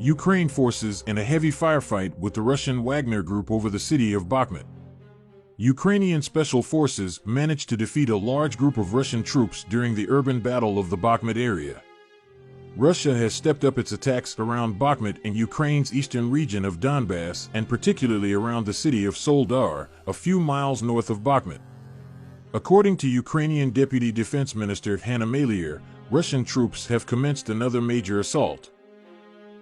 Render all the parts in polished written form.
Ukraine forces in a heavy firefight with the Russian Wagner group over the city of Bakhmut. Ukrainian special forces managed to defeat a large group of Russian troops during the urban battle of the Bakhmut area. Russia has stepped up its attacks around Bakhmut in Ukraine's eastern region of Donbass and particularly around the city of Soledar, a few miles north of Bakhmut. According to Ukrainian Deputy Defense Minister Hanna Maliar, Russian troops have commenced another major assault.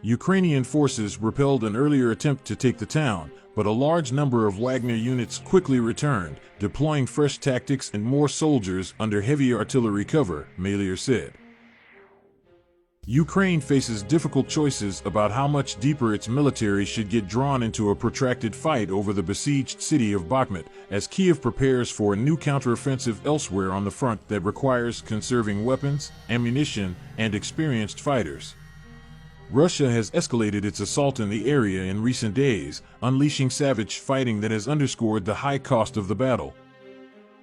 Ukrainian forces repelled an earlier attempt to take the town, but a large number of Wagner units quickly returned, deploying fresh tactics and more soldiers under heavy artillery cover, Maliar said. Ukraine faces difficult choices about how much deeper its military should get drawn into a protracted fight over the besieged city of Bakhmut, as Kiev prepares for a new counteroffensive elsewhere on the front that requires conserving weapons, ammunition, and experienced fighters. Russia has escalated its assault in the area in recent days, unleashing savage fighting that has underscored the high cost of the battle.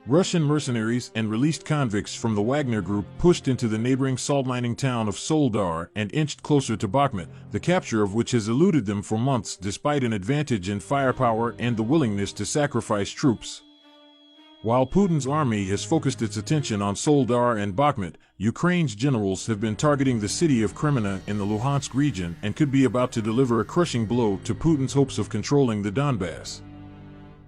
Russian mercenaries and released convicts from the Wagner group pushed into the neighboring salt mining town of Soledar and inched closer to Bakhmut, the capture of which has eluded them for months despite an advantage in firepower and the willingness to sacrifice troops. While Putin's army has focused its attention on Soledar and Bakhmut, Ukraine's generals have been targeting the city of Kreminna in the Luhansk region and could be about to deliver a crushing blow to Putin's hopes of controlling the Donbass.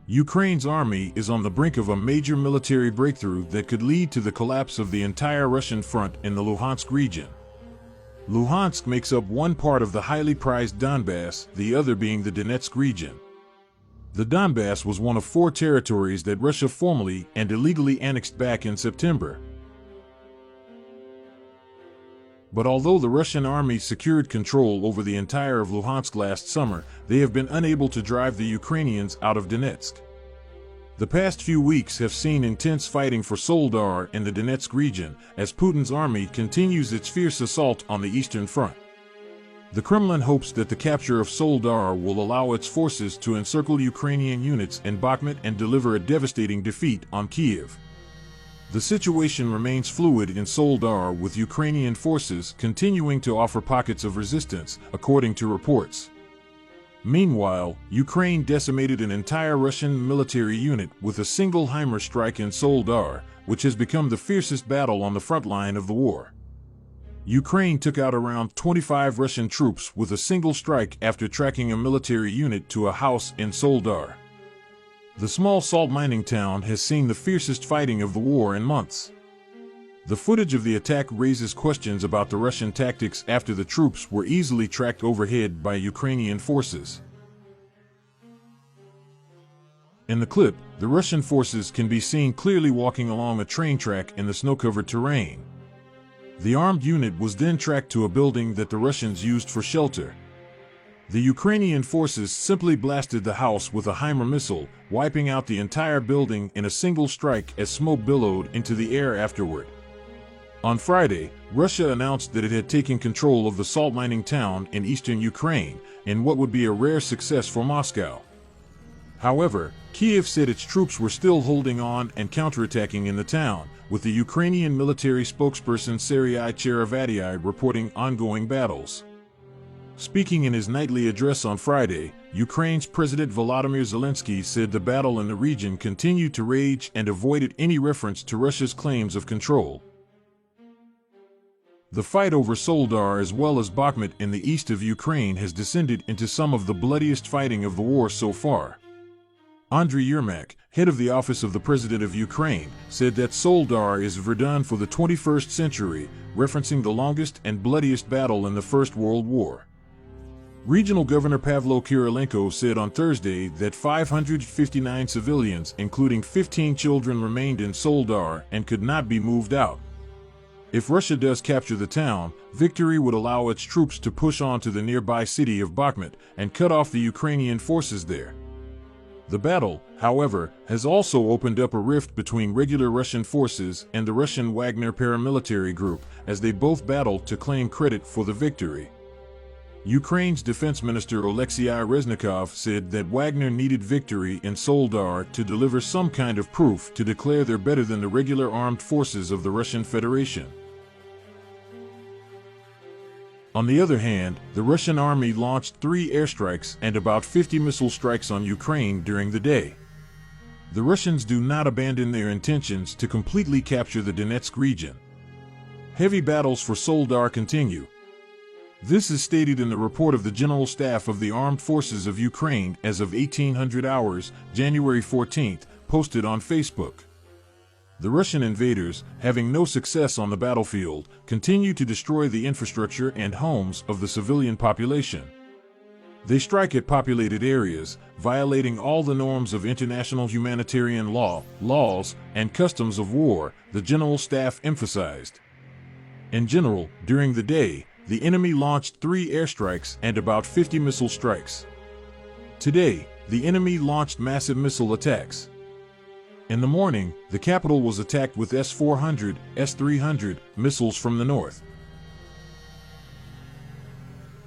Ukraine's army is on the brink of a major military breakthrough that could lead to the collapse of the entire Russian front in the Luhansk region. Luhansk makes up one part of the highly prized Donbass, the other being the Donetsk region. The Donbass was one of 4 territories that Russia formally and illegally annexed back in September. But although the Russian army secured control over the entire of Luhansk last summer, they have been unable to drive the Ukrainians out of Donetsk. The past few weeks have seen intense fighting for Soledar in the Donetsk region, as Putin's army continues its fierce assault on the eastern front. The Kremlin hopes that the capture of Soledar will allow its forces to encircle Ukrainian units in Bakhmut and deliver a devastating defeat on Kiev. The situation remains fluid in Soledar, with Ukrainian forces continuing to offer pockets of resistance, according to reports. Meanwhile, Ukraine decimated an entire Russian military unit with a single HIMARS strike in Soledar, which has become the fiercest battle on the front line of the war. Ukraine took out around 25 Russian troops with a single strike after tracking a military unit to a house in Soledar. The small salt mining town has seen the fiercest fighting of the war in months. The footage of the attack raises questions about the Russian tactics after the troops were easily tracked overhead by Ukrainian forces. In the clip, the Russian forces can be seen clearly walking along a train track in the snow-covered terrain. The armed unit was then tracked to a building that the Russians used for shelter. The Ukrainian forces simply blasted the house with a HIMARS missile, wiping out the entire building in a single strike as smoke billowed into the air afterward. On Friday, Russia announced that it had taken control of the salt mining town in eastern Ukraine, in what would be a rare success for Moscow. However, Kiev said its troops were still holding on and counterattacking in the town, with the Ukrainian military spokesperson Serhiy Cherevatiy reporting ongoing battles. Speaking in his nightly address on Friday, Ukraine's President Volodymyr Zelensky said the battle in the region continued to rage and avoided any reference to Russia's claims of control. The fight over Soledar as well as Bakhmut in the east of Ukraine has descended into some of the bloodiest fighting of the war so far. Andriy Yermak, head of the Office of the President of Ukraine, said that Soledar is Verdun for the 21st century, referencing the longest and bloodiest battle in the First World War. Regional Governor Pavlo Kyrylenko said on Thursday that 559 civilians, including 15 children, remained in Soledar and could not be moved out. If Russia does capture the town, victory would allow its troops to push on to the nearby city of Bakhmut and cut off the Ukrainian forces there. The battle, however, has also opened up a rift between regular Russian forces and the Russian Wagner paramilitary group, as they both battle to claim credit for the victory. Ukraine's defense minister Oleksiy Reznikov said that Wagner needed victory in Soledar to deliver some kind of proof to declare they're better than the regular armed forces of the Russian Federation. On the other hand, the Russian army launched 3 airstrikes and about 50 missile strikes on Ukraine during the day. The Russians do not abandon their intentions to completely capture the Donetsk region. Heavy battles for Soledar continue. This is stated in the report of the General Staff of the Armed Forces of Ukraine as of 1800 hours, January 14, posted on Facebook. The Russian invaders, having no success on the battlefield, continue to destroy the infrastructure and homes of the civilian population. They strike at populated areas, violating all the norms of international humanitarian law, laws, and customs of war, the General Staff emphasized. In general, during the day, the enemy launched 3 airstrikes and about 50 missile strikes. Today, the enemy launched massive missile attacks. In the morning, the capital was attacked with S-400, S-300 missiles from the north.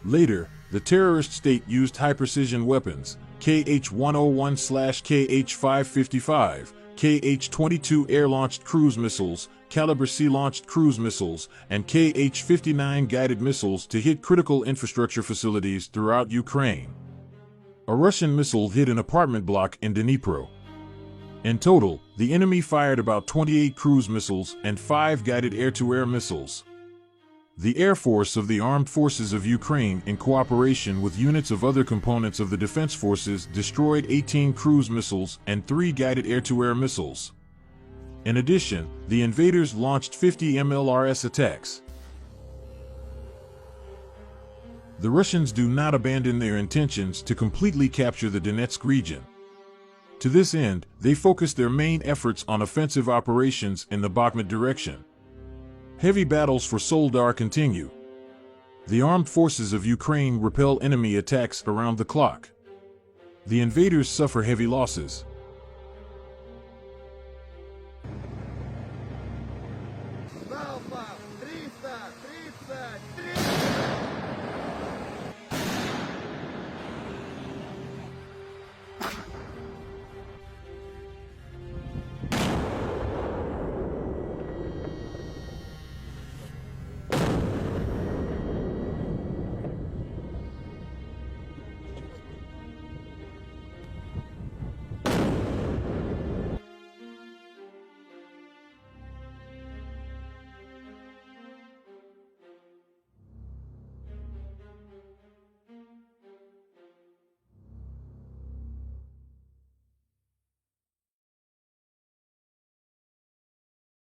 Later, the terrorist state used high-precision weapons, Kh-101/Kh-555, Kh-22 air-launched cruise missiles, Caliber C-launched cruise missiles, and Kh-59 guided missiles to hit critical infrastructure facilities throughout Ukraine. A Russian missile hit an apartment block in Dnipro. In total, the enemy fired about 28 cruise missiles and 5 guided air-to-air missiles. The Air Force of the Armed Forces of Ukraine, in cooperation with units of other components of the Defense Forces, destroyed 18 cruise missiles and 3 guided air-to-air missiles. In addition, the invaders launched 50 MLRS attacks. The Russians do not abandon their intentions to completely capture the Donetsk region. To this end, they focus their main efforts on offensive operations in the Bakhmut direction. Heavy battles for Soledar continue. The armed forces of Ukraine repel enemy attacks around the clock. The invaders suffer heavy losses.